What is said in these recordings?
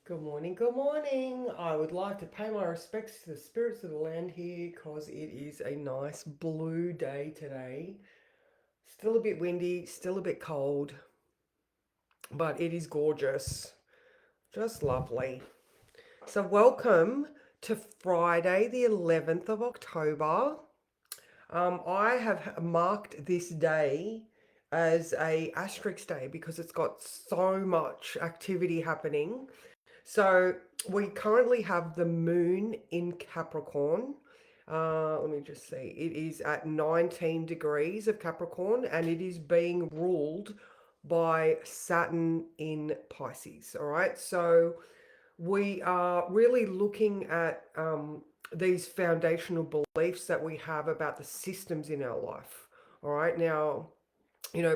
Good morning, good morning. I would like to pay my respects to the spirits of the land here because it is a nice blue day today. Still a bit windy, still a bit cold, but it is gorgeous. Just lovely. So, welcome to Friday, the 11th of October. I have marked this day as a asterisk day because it's got so much activity happening. So we currently have the moon in Capricorn. Let me just see. It is at 19 degrees of Capricorn and it is being ruled by Saturn in Pisces. All right. So we are really looking at these foundational beliefs that we have about the systems in our life. All right. Now,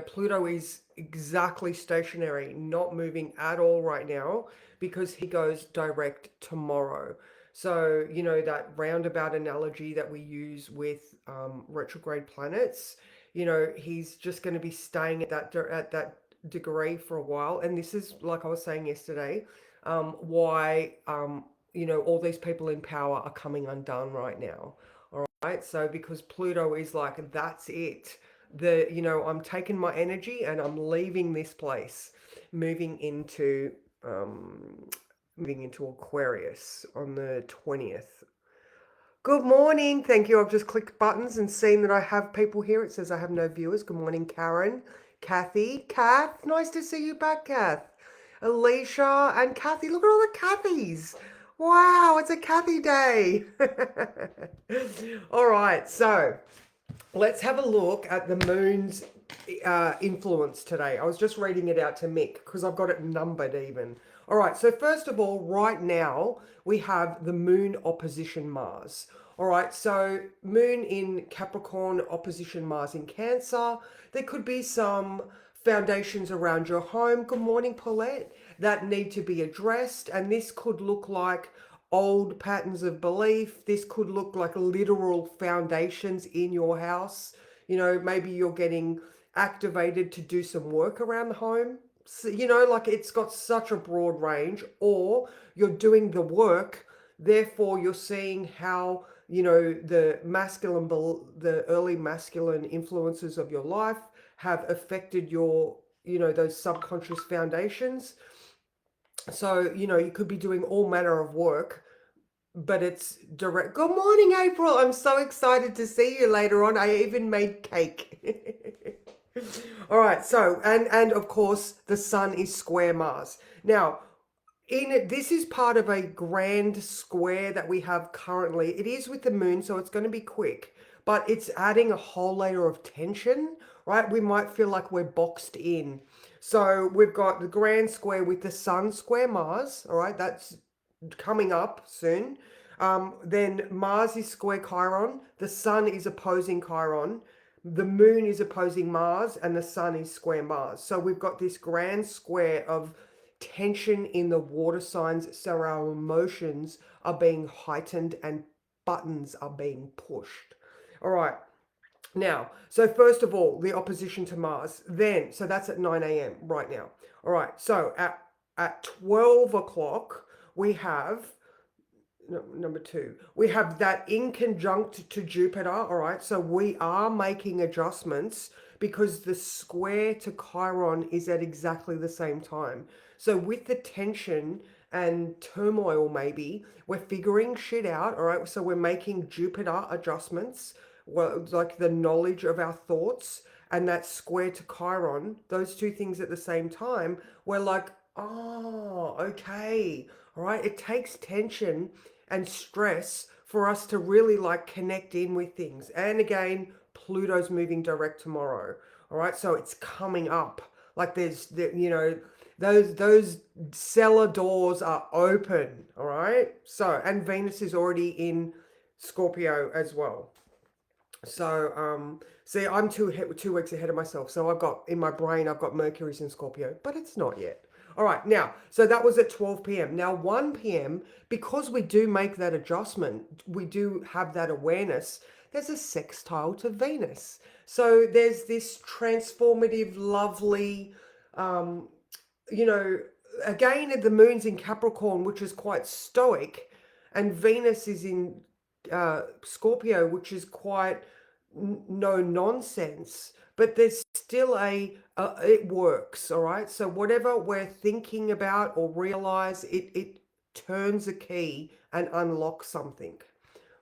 Pluto is exactly stationary, not moving at all right now because he goes direct tomorrow. So, that roundabout analogy that we use with retrograde planets, he's just going to be staying at that degree for a while. And this is, like I was saying yesterday, why, all these people in power are coming undone right now. All right. So, because Pluto is like, that's it, I'm taking my energy and I'm leaving this place, moving into um moving into Aquarius on the 20th. Good morning. Thank you. I've just clicked buttons and seen that I have people here. It says I have no viewers. Good morning, Karen, Kathy, Kath. Nice to see you back, Kath. Alicia and Kathy. Look at all the Kathys. Wow, it's a Kathy day. All right, so let's have a look at the moon's influence today. I was just reading it out to Mick because I've got it numbered even. All right, so first of all, right now we have the moon opposition Mars. All right, so moon in Capricorn opposition Mars in Cancer. There could be some foundations around your home. Good morning, Paulette, that need to be addressed. And this could look like old patterns of belief. This could look like literal foundations in your house. Maybe you're getting activated to do some work around the home. So, like it's got such a broad range, or you're doing the work, therefore you're seeing how, the early masculine influences of your life have affected your, those subconscious foundations. So, you could be doing all manner of work, but it's direct. Good morning, April. I'm so excited to see you later on. I even made cake. All right. So, and of course, the sun is square Mars. Now, this is part of a grand square that we have currently. It is with the moon, so it's going to be quick, but it's adding a whole layer of tension, right? We might feel like we're boxed in. So we've got the grand square with the sun square Mars, all right? That's coming up soon. Then Mars is square Chiron, the sun is opposing Chiron, the moon is opposing Mars, and the sun is square Mars. So we've got this grand square of tension in the water signs. So our emotions are being heightened and buttons are being pushed. All right. Now, so first of all, the opposition to Mars. Then, so that's at 9 a.m. right now. All right. So at 12 o'clock, we have number two, we have that in conjunct to Jupiter. All right, so we are making adjustments because the square to Chiron is at exactly the same time. So with the tension and turmoil, maybe we're figuring shit out. All right, so we're making Jupiter adjustments, well, like the knowledge of our thoughts and that square to Chiron, those two things at the same time. We're like, oh, okay. All right, it takes tension and stress for us to really like connect in with things. And again, Pluto's moving direct tomorrow. All right, so it's coming up. Like those cellar doors are open. All right, so and Venus is already in Scorpio as well. So see, I'm 2 weeks ahead of myself. So I've got in my brain, I've got Mercury's in Scorpio, but it's not yet. All right, now, so that was at 12 p.m. Now, 1 p.m., because we do make that adjustment, we do have that awareness, there's a sextile to Venus. So there's this transformative, lovely, um, you know, again, the moon's in Capricorn, which is quite stoic, and Venus is in Scorpio, which is quite no nonsense. But there's still it works, all right? So whatever we're thinking about or realize, it turns a key and unlocks something.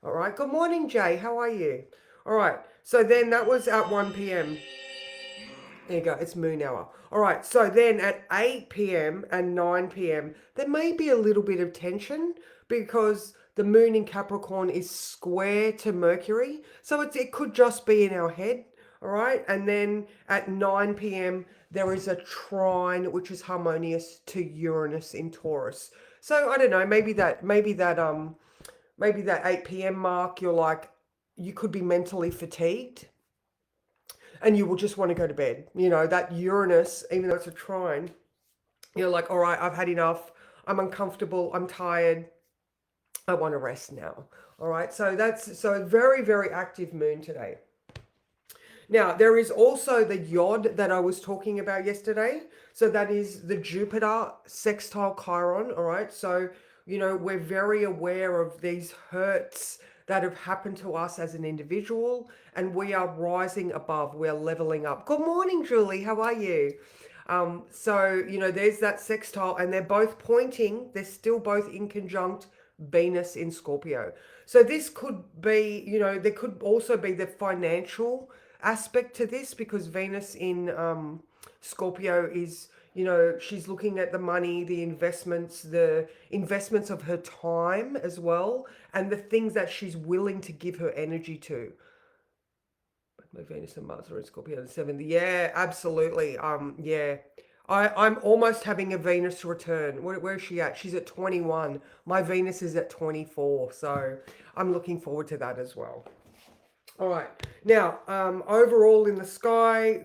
All right. Good morning, Jay. How are you? All right. So then that was at 1 p.m. There you go. It's moon hour. All right. So then at 8 p.m. and 9 p.m., there may be a little bit of tension because the moon in Capricorn is square to Mercury. So it could just be in our head. All right. And then at 9 p.m., there is a trine which is harmonious to Uranus in Taurus. So I don't know, maybe that 8 p.m. mark, you could be mentally fatigued and you will just want to go to bed. You know, that Uranus, even though it's a trine, you're like, all right, I've had enough. I'm uncomfortable. I'm tired. I want to rest now. All right. So a very, very active moon today. Now, there is also the Yod that I was talking about yesterday. So that is the Jupiter sextile Chiron. All right. So, we're very aware of these hurts that have happened to us as an individual, and we are rising above. We're leveling up. Good morning, Julie. How are you? So, there's that sextile, and they're still both in conjunct Venus in Scorpio. So this could be, there could also be the financial aspect to this because Venus in Scorpio is, she's looking at the money, the investments of her time as well, and the things that she's willing to give her energy to. My Venus and Mars are in Scorpio the 7th. Yeah, absolutely. Yeah. I'm almost having a Venus return. Where is she at? She's at 21. My Venus is at 24. So I'm looking forward to that as well. All right. Now, overall in the sky,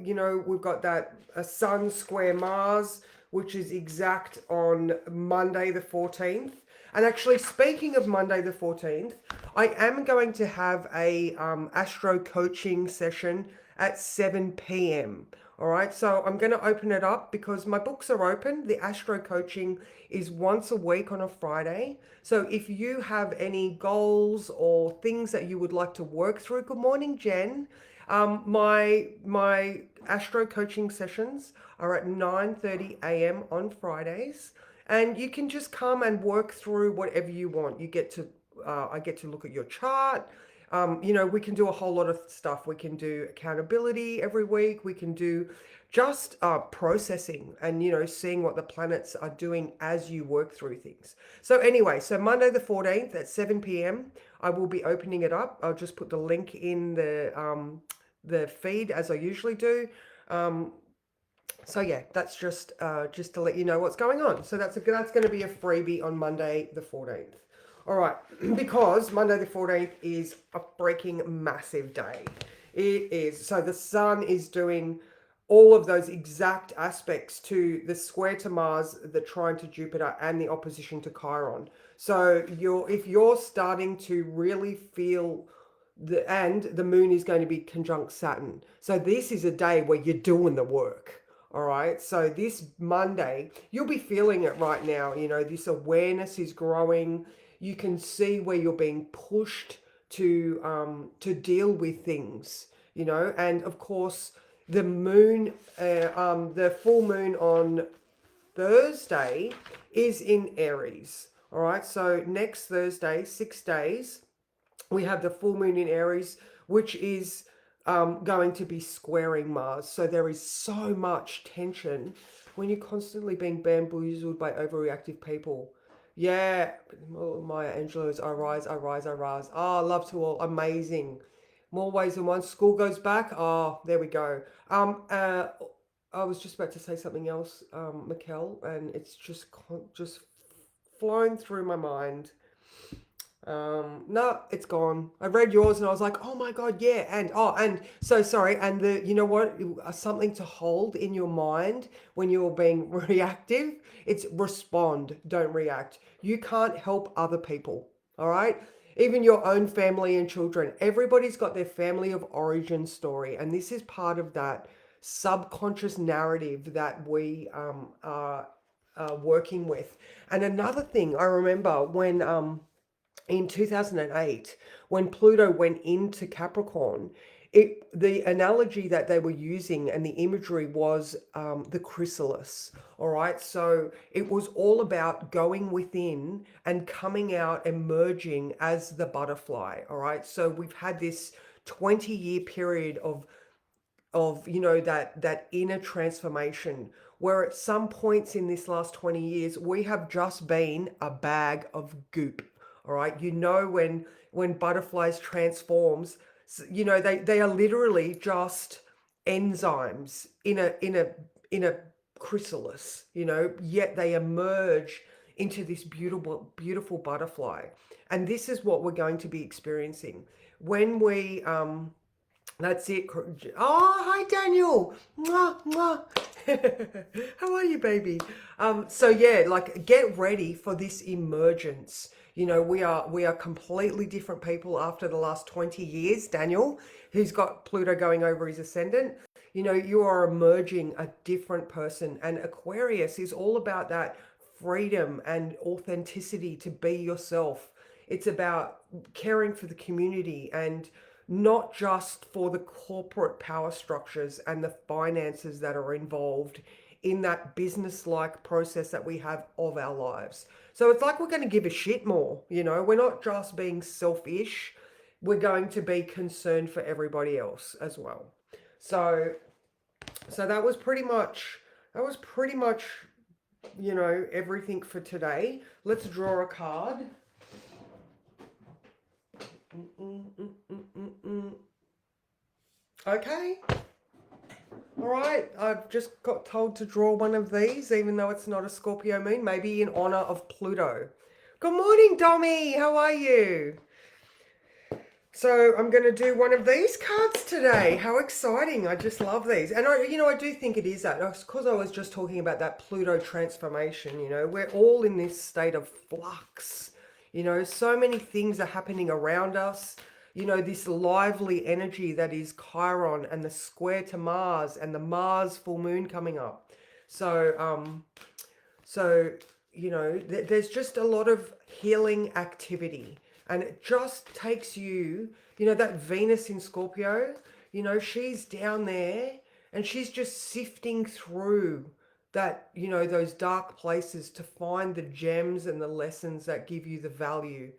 we've got that a Sun square Mars, which is exact on Monday the 14th. And actually, speaking of Monday the 14th, I am going to have a astro coaching session at 7 p.m. All right, so I'm going to open it up because my books are open. The astro coaching is once a week on a Friday. So if you have any goals or things that you would like to work through, good morning, Jen. My astro coaching sessions are at 9:30 a.m. on Fridays, and you can just come and work through whatever you want. I get to look at your chart. We can do a whole lot of stuff. We can do accountability every week. We can do just processing and, seeing what the planets are doing as you work through things. So anyway, so Monday the 14th at 7 p.m., I will be opening it up. I'll just put the link in the feed as I usually do. So yeah, that's just to let you know what's going on. So that's going to be a freebie on Monday the 14th. All right, because Monday the 14th is a freaking massive day. It is. So the sun is doing all of those exact aspects to the square to Mars, the trine to Jupiter, and the opposition to Chiron. So if you're starting to really feel the moon is going to be conjunct Saturn. So this is a day where you're doing the work. All right. So this Monday, you'll be feeling it right now. This awareness is growing. You can see where you're being pushed to deal with things, and of course the moon, the full moon on Thursday is in Aries. All right. So next Thursday, 6 days, we have the full moon in Aries, which is going to be squaring Mars. So there is so much tension when you're constantly being bamboozled by overreactive people. Yeah, Maya Angelou's I Rise, I Rise, I Rise. Oh, love to all. Amazing. More ways than one. School goes back. Oh, there we go. I was just about to say something else, Mikkel, and it's just flown through my mind. No, it's gone. I read yours and I was like, oh my God, yeah. And so sorry. And you know what? Something to hold in your mind when you're being reactive. It's respond, don't react. You can't help other people. All right. Even your own family and children. Everybody's got their family of origin story. And this is part of that subconscious narrative that we are working with. And another thing I remember when in 2008, when Pluto went into Capricorn, the analogy that they were using and the imagery was the chrysalis. All right, so it was all about going within and coming out, emerging as the butterfly. All right, so we've had this 20-year period of that inner transformation, where at some points in this last 20 years we have just been a bag of goop. All right, when butterflies transforms, they are literally just enzymes in a chrysalis, yet they emerge into this beautiful butterfly. And this is what we're going to be experiencing when we that's it. Oh, hi Daniel. Mwah, mwah. How are you, baby? So yeah, like get ready for this emergence. We are completely different people after the last 20 years, Daniel, who's got Pluto going over his ascendant. You are emerging a different person, and Aquarius is all about that freedom and authenticity to be yourself. It's about caring for the community and not just for the corporate power structures and the finances that are involved in that business like process that we have of our lives. So it's like we're going to give a shit more, we're not just being selfish, we're going to be concerned for everybody else as well. So that was pretty much everything for today. Let's draw a card. Okay. All right. I've just got told to draw one of these, even though it's not a Scorpio moon, maybe in honor of Pluto. Good morning, Dommy. How are you? So I'm going to do one of these cards today. How exciting. I just love these. And I do think it is that. Because I was just talking about that Pluto transformation, we're all in this state of flux. So many things are happening around us. This lively energy that is Chiron and the square to Mars and the Mars full moon coming up. There's just a lot of healing activity. And it just takes that Venus in Scorpio, she's down there and she's just sifting through that, those dark places to find the gems and the lessons that give you the value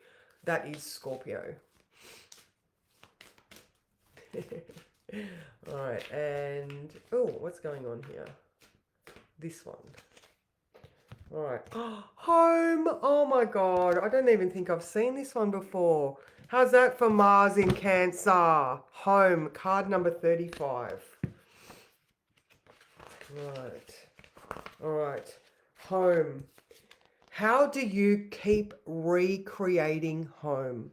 that is Scorpio. All right, and what's going on here? This one. All right. Home. Oh my God. I don't even think I've seen this one before. How's that for Mars in Cancer? Home. Card number 35. Right. All right. Home. How do you keep recreating home?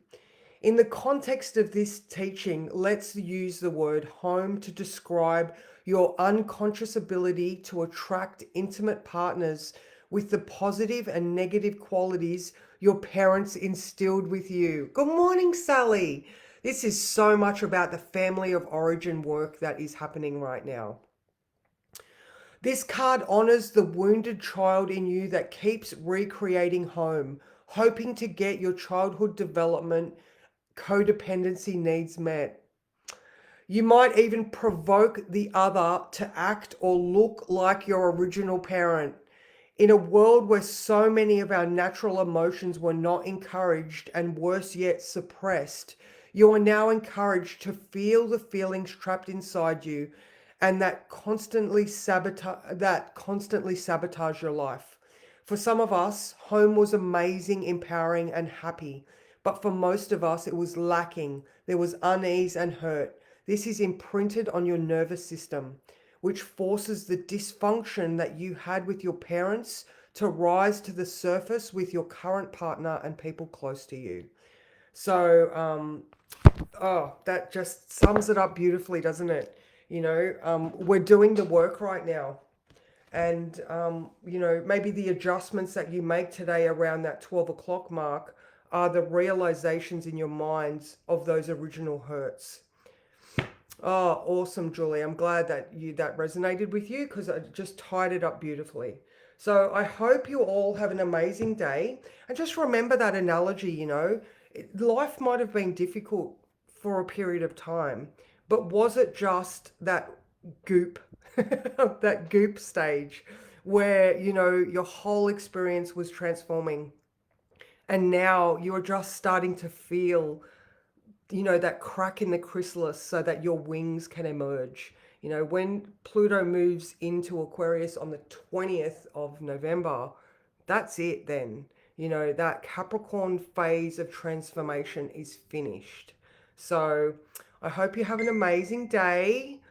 In the context of this teaching, let's use the word home to describe your unconscious ability to attract intimate partners with the positive and negative qualities your parents instilled with you. Good morning, Sally. This is so much about the family of origin work that is happening right now. This card honors the wounded child in you that keeps recreating home, hoping to get your childhood development codependency needs met. You might even provoke the other to act or look like your original parent. In a world where so many of our natural emotions were not encouraged and worse yet suppressed, you are now encouraged to feel the feelings trapped inside you and that constantly sabotage your life. For some of us, home was amazing, empowering, and happy. But for most of us, it was lacking. There was unease and hurt. This is imprinted on your nervous system, which forces the dysfunction that you had with your parents to rise to the surface with your current partner and people close to you. So, that just sums it up beautifully, doesn't it? We're doing the work right now. And, maybe the adjustments that you make today around that 12 o'clock mark are the realizations in your minds of those original hurts. Oh, awesome, Julie. I'm glad that that resonated with you because I just tied it up beautifully. So I hope you all have an amazing day. And just remember that analogy, life might have been difficult for a period of time, but was it just that goop, that goop stage where, your whole experience was transforming and now you're just starting to feel, that crack in the chrysalis so that your wings can emerge. When Pluto moves into Aquarius on the 20th of November, that's it then. That Capricorn phase of transformation is finished. So I hope you have an amazing day.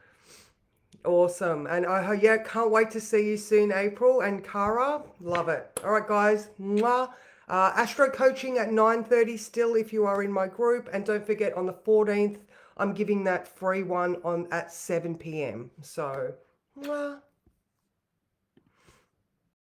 Awesome. And yeah, can't wait to see you soon, April and Cara. Love it. All right, guys. Mwah. Astro coaching at 9:30 still if you are in my group. And don't forget on the 14th, I'm giving that free one on at 7 p.m. So, mwah.